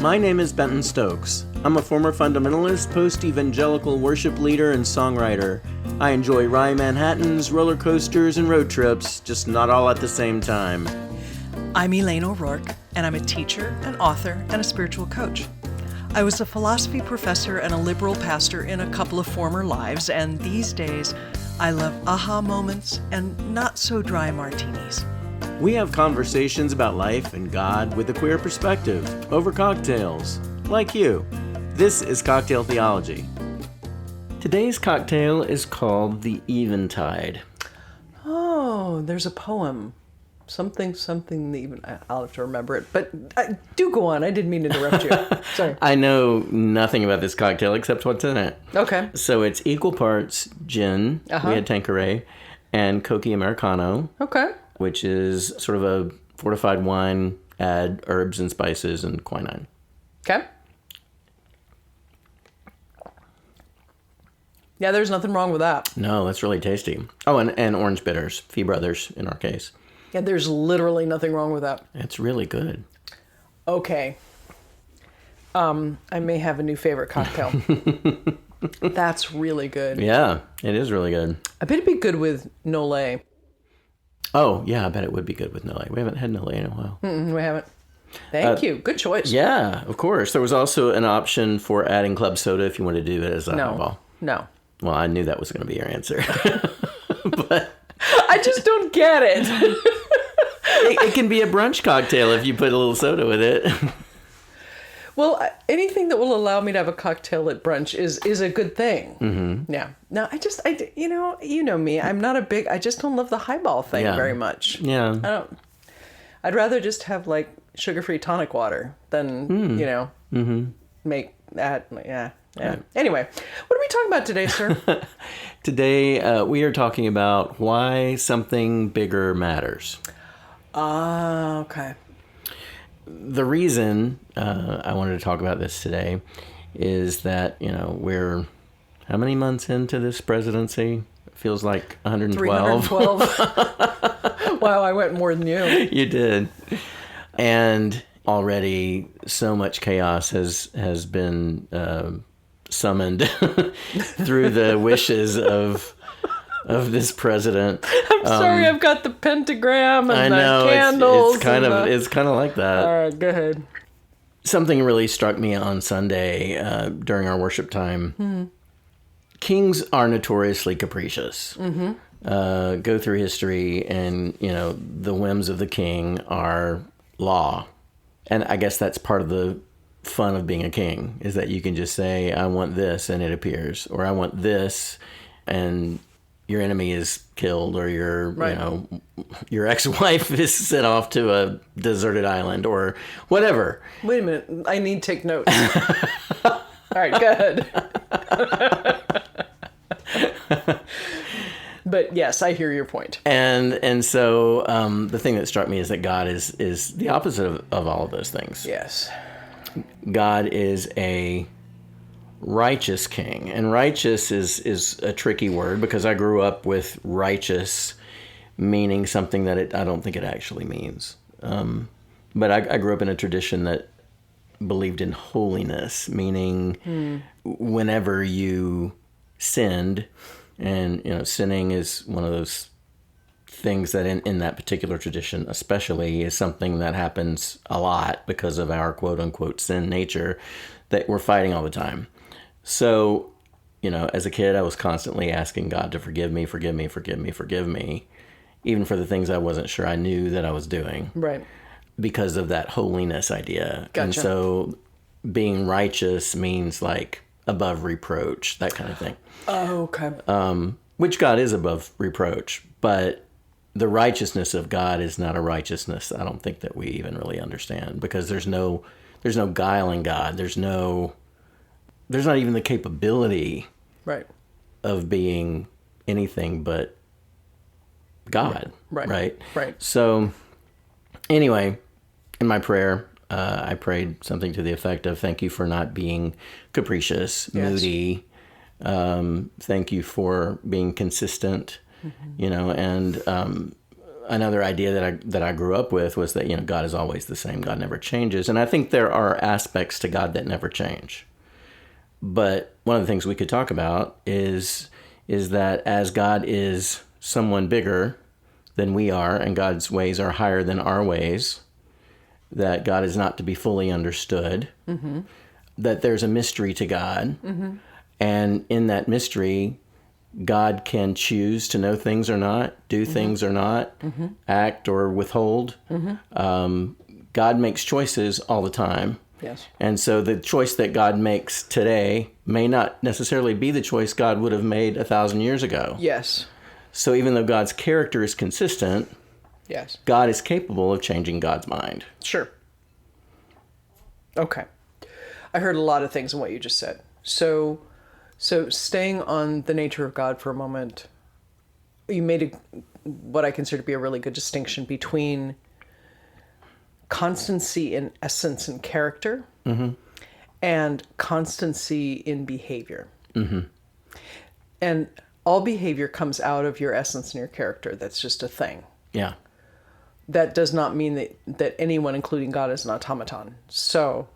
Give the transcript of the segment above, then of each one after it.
My name is Benton Stokes. I'm a former fundamentalist, post-evangelical worship leader, and songwriter. I enjoy wry Manhattans, roller coasters, and road trips, just not all at the same time. I'm Elaine O'Rourke, and I'm a teacher, an author, and a spiritual coach. I was a philosophy professor and a liberal pastor in a couple of former lives, and these days, I love aha moments and not-so-dry martinis. We have conversations about life and God with a queer perspective, over cocktails, like you. This is Cocktail Theology. Today's cocktail is called the Eventide. Oh, there's a poem. Something, even, I'll have to remember it. But do go on. I didn't mean to interrupt you. Sorry. I know nothing about this cocktail except what's in it. Okay. So it's equal parts gin, we had Tanqueray, and Coca Americano. Okay. Which is sort of a fortified wine, add herbs and spices and quinine. Okay. Yeah, there's nothing wrong with that. No, that's really tasty. Oh, and orange bitters, Fee Brothers in our case. Yeah, there's literally nothing wrong with that. It's really good. Okay. I may have a new favorite cocktail. That's really good. Yeah, it is really good. I bet it'd be good with Nole. Oh, yeah, I bet it would be good with Nole. We haven't had Nole in a while. We haven't. Thank you. Good choice. Yeah, of course. There was also an option for adding club soda if you wanted to do it as a highball. No. Well, I knew that was going to be your answer. But I just don't get it. it can be a brunch cocktail if you put a little soda with it. Well, anything that will allow me to have a cocktail at brunch is a good thing. Mm-hmm. Yeah. No, you know me. I'm not I just don't love the highball thing very much. Yeah. I'd rather just have like sugar-free tonic water than, make that. Yeah. Right. Anyway, what are we talking about today, sir? Today, we are talking about why something bigger matters. Okay. The reason I wanted to talk about this today is that, we're how many months into this presidency? It feels like 112. 312. Wow, I went more than you. You did. And already so much chaos has been summoned through the wishes of this president. I'm sorry, I've got the pentagram and the candles. It's kind of like that. All right, go ahead. Something really struck me on Sunday during our worship time. Mm-hmm. Kings are notoriously capricious. Mm-hmm. Go through history, and the whims of the king are law, and I guess that's part of the fun of being a king, is that you can just say, I want this, and it appears, or I want this, and your enemy is killed, or your ex-wife is sent off to a deserted island, or whatever. Wait a minute, I need to take notes. All right, go ahead. But yes, I hear your point. And so the thing that struck me is that God is the opposite of all of those things. Yes. God is a righteous king, and righteous is a tricky word because I grew up with righteous meaning something that I don't think it actually means. But I grew up in a tradition that believed in holiness, meaning whenever you sinned, and sinning is one of those things that in that particular tradition especially is something that happens a lot because of our quote-unquote sin nature that we're fighting all the time. So, as a kid, I was constantly asking God to forgive me, even for the things I wasn't sure I knew that I was doing. Right. Because of that holiness idea. Gotcha. And so being righteous means like above reproach, that kind of thing. Oh, okay. Which God is above reproach, but the righteousness of God is not a righteousness I don't think that we even really understand, because there's no guile in God. There's not even the capability of being anything but God. Right. So anyway, in my prayer, I prayed something to the effect of, thank you for not being capricious, moody. Thank you for being consistent, and another idea that I grew up with was that, God is always the same. God never changes. And I think there are aspects to God that never change. But one of the things we could talk about is that as God is someone bigger than we are, and God's ways are higher than our ways, that God is not to be fully understood, that there's a mystery to God. And in that mystery, God can choose to know things or not, do things or not, act or withhold. God makes choices all the time. Yes. And so the choice that God makes today may not necessarily be the choice God would have made 1,000 years ago. Yes. So even though God's character is consistent, Yes. God is capable of changing God's mind. Sure. Okay. I heard a lot of things in what you just said. So staying on the nature of God for a moment, you made what I consider to be a really good distinction between constancy in essence and character and constancy in behavior. And all behavior comes out of your essence and your character. That's just a thing. Yeah. That does not mean that anyone, including God, is an automaton. So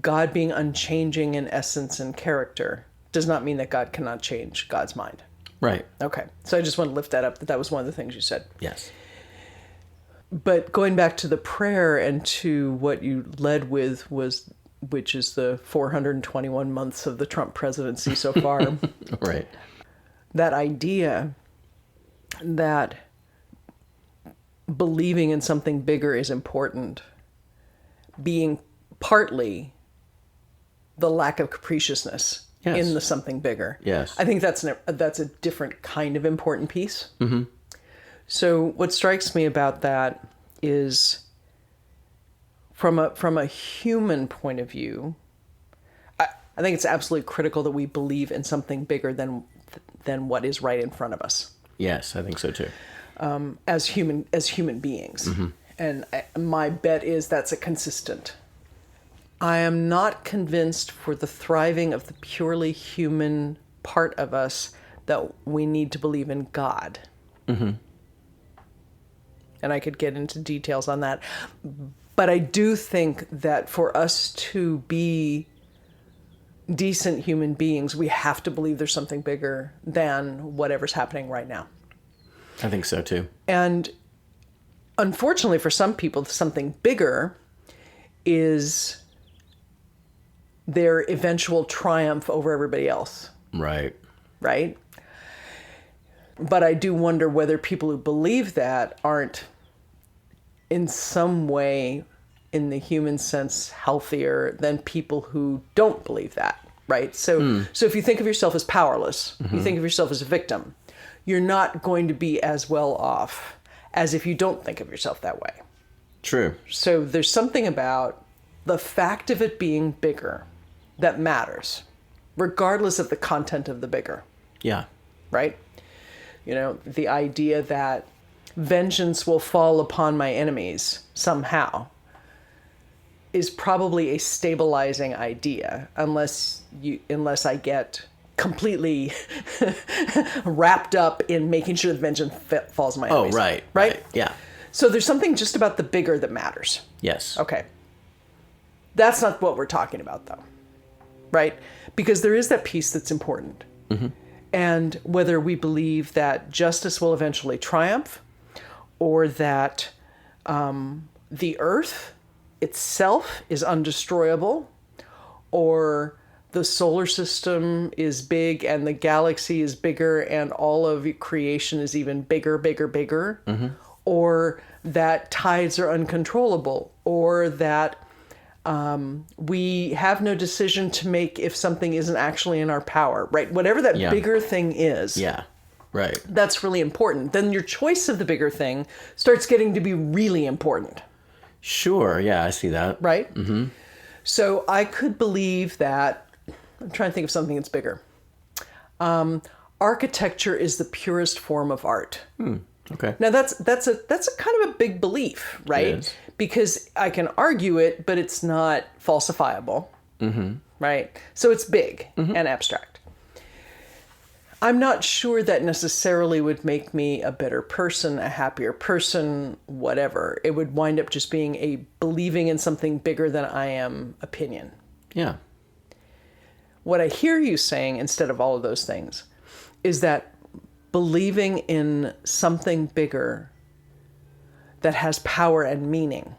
God being unchanging in essence and character does not mean that God cannot change God's mind. Right. Okay. So I just want to lift that up, that was one of the things you said. Yes. But going back to the prayer and to what you led with which is the 421 months of the Trump presidency so far. Right. That idea that believing in something bigger is important, being partly the lack of capriciousness in the something bigger. Yes. I think that's a different kind of important piece. So what strikes me about that is from a human point of view, I think it's absolutely critical that we believe in something bigger than what is right in front of us. Yes, I think so too. As human beings. And my bet is that's a consistent. I am not convinced for the thriving of the purely human part of us that we need to believe in God. And I could get into details on that. But I do think that for us to be decent human beings, we have to believe there's something bigger than whatever's happening right now. I think so too. And unfortunately for some people, something bigger is their eventual triumph over everybody else. Right. Right? But I do wonder whether people who believe that aren't in some way, in the human sense, healthier than people who don't believe that. Right? So if you think of yourself as powerless, you think of yourself as a victim, you're not going to be as well off as if you don't think of yourself that way. True. So there's something about the fact of it being bigger that matters, regardless of the content of the bigger. Yeah. Right? You know, the idea that vengeance will fall upon my enemies somehow is probably a stabilizing idea, unless I get completely wrapped up in making sure that vengeance falls on my enemies. Oh, right. Right? Yeah. So there's something just about the bigger that matters. Yes. Okay. That's not what we're talking about, though. Right? Because there is that piece that's important. And whether we believe that justice will eventually triumph, or that the earth itself is undestroyable, or the solar system is big and the galaxy is bigger and all of creation is even bigger, or that tides are uncontrollable, or that we have no decision to make if something isn't actually in our power, right? Whatever that bigger thing is. Yeah, right. That's really important. Then your choice of the bigger thing starts getting to be really important. Sure, yeah, I see that. Right? So I could believe that, I'm trying to think of something that's bigger. Architecture is the purest form of art. Okay. Now that's a kind of a big belief, right? It is. Because I can argue it, but it's not falsifiable, right? So it's big and abstract. I'm not sure that necessarily would make me a better person, a happier person, whatever. It would wind up just being a believing in something bigger than I am opinion. Yeah. What I hear you saying, instead of all of those things, is that believing in something bigger that has power and meaning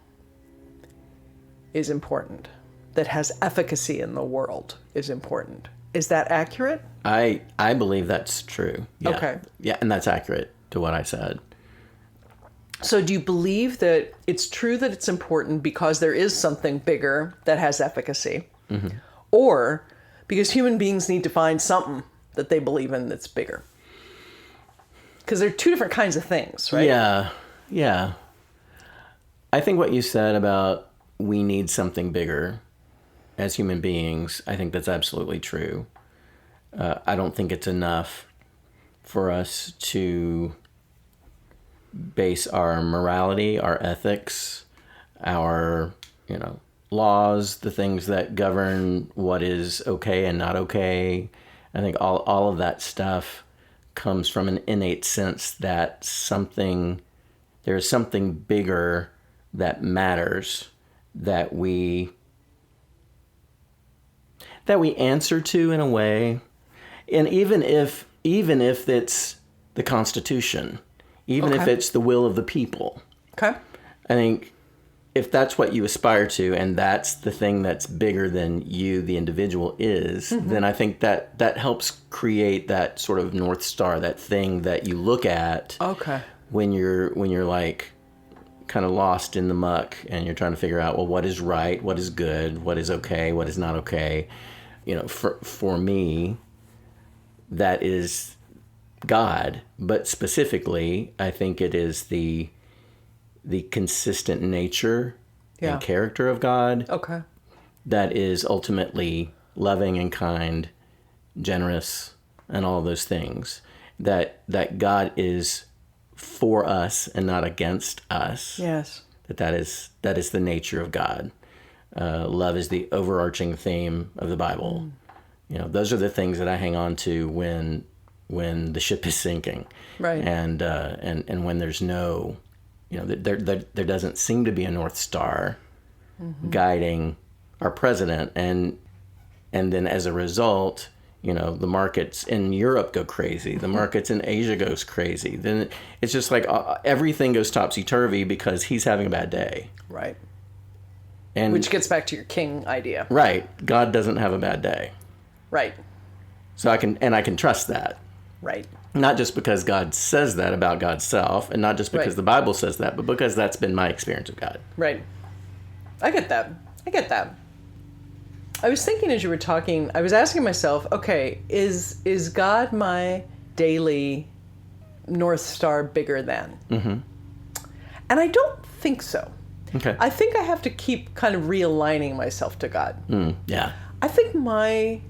is important, that has efficacy in the world is important. Is that accurate? I believe that's true. Yeah. Okay. Yeah, and that's accurate to what I said. So do you believe that it's true that it's important because there is something bigger that has efficacy? Mm-hmm. Or because human beings need to find something that they believe in that's bigger? Because they're two different kinds of things, right? Yeah. I think what you said about we need something bigger as human beings, I think that's absolutely true. I don't think it's enough for us to base our morality, our ethics, our, laws, the things that govern what is okay and not okay. I think all of that stuff comes from an innate sense that there's something bigger that matters, that we answer to in a way. And even if it's the Constitution, even if it's the will of the people, Okay. I think if that's what you aspire to, and that's the thing that's bigger than you, the individual, is, then I think that helps create that sort of North Star, that thing that you look at when you're like kind of lost in the muck and you're trying to figure out, well, what is right, what is good, what is okay, what is not okay. For me, that is God, but specifically, I think it is the consistent nature and character of God that is ultimately loving and kind, generous, and all those things. That God is for us and not against us. Yes. That is the nature of God. Love is the overarching theme of the Bible. Those are the things that I hang on to when the ship is sinking, right? And when there's no, there doesn't seem to be a North Star guiding our president, and then as a result, the markets in Europe go crazy, the markets in Asia goes crazy. Then it's just like everything goes topsy-turvy because he's having a bad day, right? And which gets back to your king idea, right? God doesn't have a bad day. Right. So I can trust that. Right. Not just because God says that about God's self, and not just because the Bible says that, but because that's been my experience of God. Right. I get that. I was thinking as you were talking, I was asking myself, okay, is God my daily North Star bigger than? Mm-hmm. And I don't think so. Okay. I think I have to keep kind of realigning myself to God. Yeah. I think my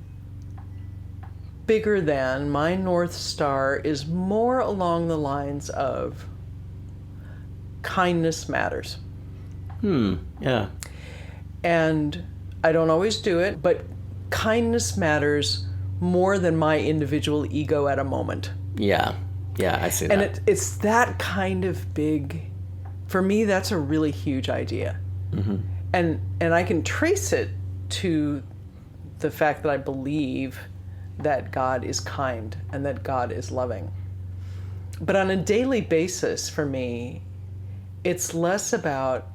bigger than, my North Star, is more along the lines of kindness matters. Yeah. And I don't always do it, but kindness matters more than my individual ego at a moment. Yeah, I see that. And it's that kind of big, for me, that's a really huge idea. Mm-hmm. And I can trace it to the fact that I believe that God is kind and that God is loving. But on a daily basis, for me, it's less about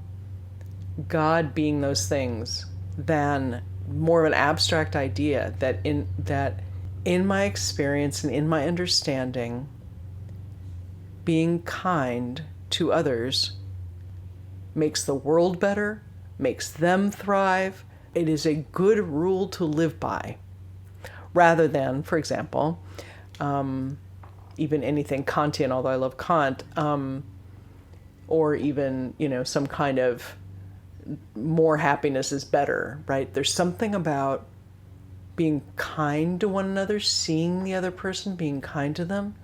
God being those things than more of an abstract idea that in my experience and in my understanding, being kind to others makes the world better, makes them thrive. It is a good rule to live by, rather than, for example, even anything Kantian, although I love Kant, or even, some kind of more happiness is better, right? There's something about being kind to one another, seeing the other person, being kind to them,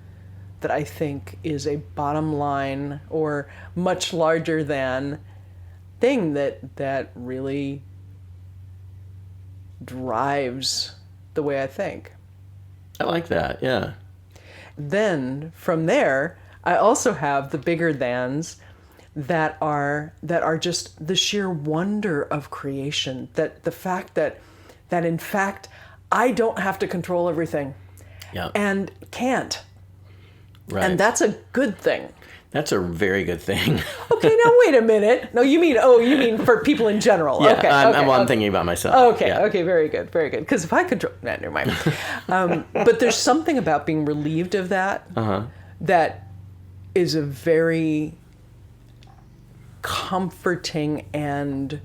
that I think is a bottom line or much larger than thing that really drives the way I think. I like that, yeah. then from there, I also have the bigger thans that are just the sheer wonder of creation. That the fact that in fact I don't have to control everything, Yeah. and can't, Right. and that's a good thing. That's a very good thing. Okay, now wait a minute. No, you mean for people in general. Yeah, Okay, I'm thinking about myself. Okay, Yeah. okay, very good, very good. Because if I control, nah, never mind. But there's something about being relieved of that that is a very comforting and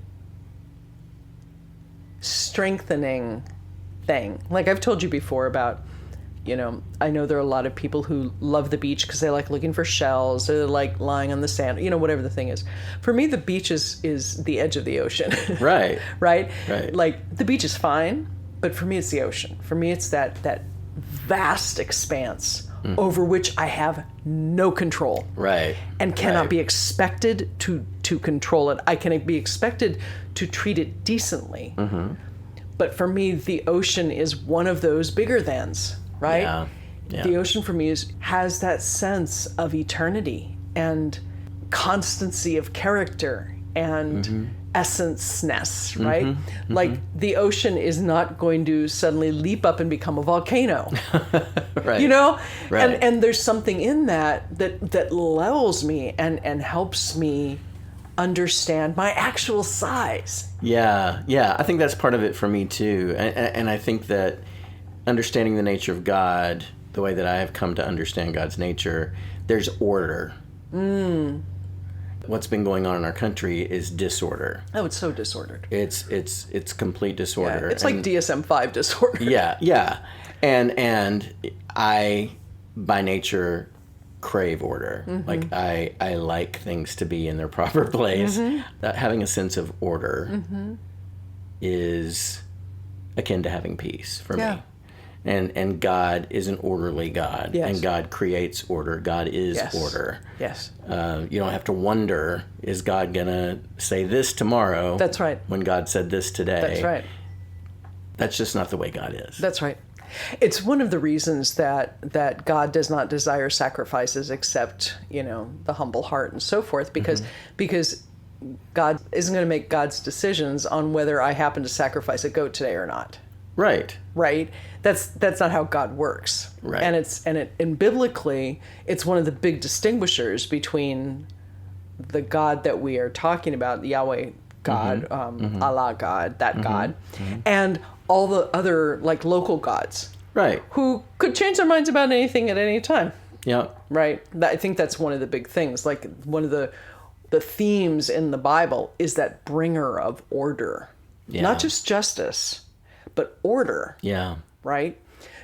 strengthening thing. Like I've told you before about, I know there are a lot of people who love the beach because they like looking for shells, or they like lying on the sand, whatever the thing is. For me, the beach is the edge of the ocean. Right. Right? Right. Like the beach is fine, but for me it's the ocean. For me it's that vast expanse over which I have no control. Right. And cannot Right. be expected to control it. I can be expected to treat it decently. But for me, the ocean is one of those bigger thans. Right? Yeah. Yeah. The ocean for me has that sense of eternity and constancy of character and essence-ness, right? Like the ocean is not going to suddenly leap up and become a volcano. Right. Right. And there's something in that levels me and helps me understand my actual size. Yeah. Yeah. I think that's part of it for me too. And I think that understanding the nature of God, the way that I have come to understand God's nature, there's order. What's been going on in our country is disorder. Oh, it's so disordered. It's complete disorder. Yeah, it's like DSM-5 disorder. Yeah. And I, by nature, crave order. Like I like things to be in their proper place. Having a sense of order is akin to having peace for me. And God is an orderly God. Yes. And God creates order. God is order. Yes. You don't have to wonder, is God going to say this tomorrow? That's right. When God said this today. That's right. That's just not the way God is. That's right. It's one of the reasons that God does not desire sacrifices except, the humble heart and so forth, because God isn't going to make God's decisions on whether I happen to sacrifice a goat today or not. Right. Right? That's not how God works. Right. And biblically, it's one of the big distinguishers between the God that we are talking about, Yahweh God, Allah God, that God, and all the other like local gods. Right. Who could change their minds about anything at any time. Yeah. Right? I think that's one of the big things. Like one of the themes in the Bible is that bringer of order. Yeah. Not just justice, but order. Yeah. Right?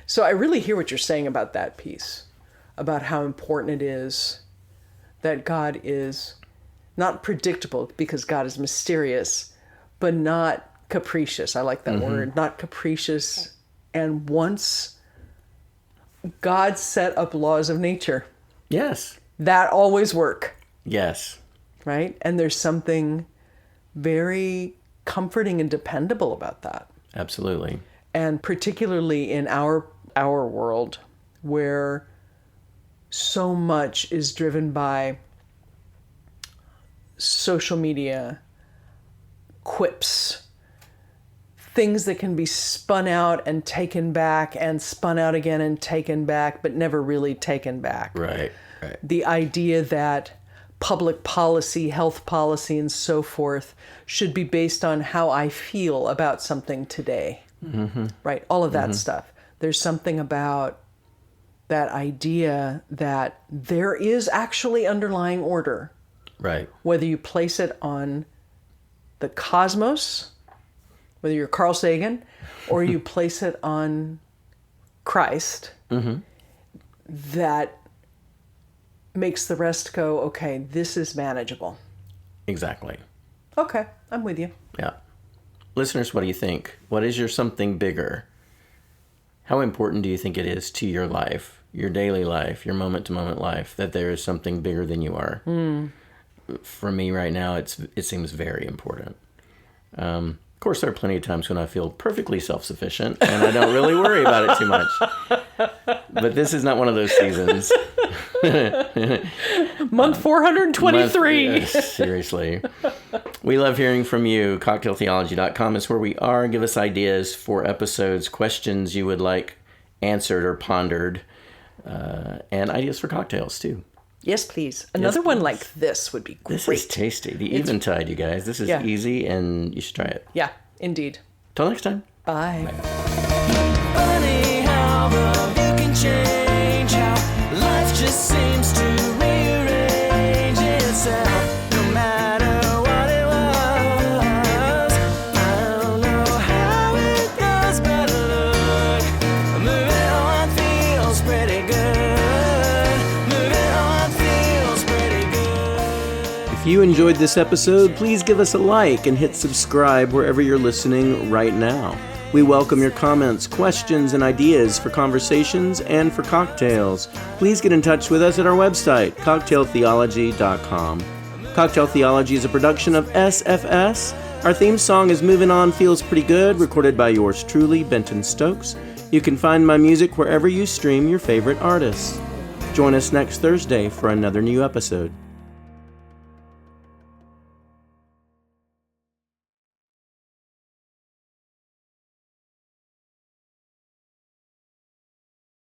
So I really hear what you're saying about that piece, about how important it is that God is not predictable because God is mysterious, but not capricious. I like that word, not capricious. And once God set up laws of nature, Yes. that always work, Yes. right? And there's something very comforting and dependable about that. Absolutely. And particularly in our world, where so much is driven by social media, quips, things that can be spun out and taken back and spun out again and taken back, but never really taken back. Right. Right. The idea that public policy, health policy, and so forth should be based on how I feel about something today. Right? All of that stuff. There's something about that idea that there is actually underlying order. Right. Whether you place it on the cosmos, whether you're Carl Sagan, or you place it on Christ, that makes the rest go, okay, this is manageable. Exactly. Okay, I'm with you. Yeah. Listeners, what do you think? What is your something bigger? How important do you think it is to your life, your daily life, your moment-to-moment life, that there is something bigger than you are? For me right now, it seems very important. Of course, there are plenty of times when I feel perfectly self-sufficient and I don't really worry about it too much. But this is not one of those seasons. Month 423. Yes, seriously. We love hearing from you. CocktailTheology.com is where we are. Give us ideas for episodes, questions you would like answered or pondered, and ideas for cocktails, too. Yes, please. Another one like this would be great. This is tasty. The Eventide, you guys. This is easy, and you should try it. Yeah, indeed. Till next time. Bye. Funny how the view can change, how life just seems to rearrange itself, no matter what it was. I don't know how it goes, but look, moving on feels pretty good. Moving on feels pretty good. If you enjoyed this episode, please give us a like and hit subscribe wherever you're listening right now. We welcome your comments, questions, and ideas for conversations and for cocktails. Please get in touch with us at our website, cocktailtheology.com. Cocktail Theology is a production of SFS. Our theme song is Moving On Feels Pretty Good, recorded by yours truly, Benton Stokes. You can find my music wherever you stream your favorite artists. Join us next Thursday for another new episode.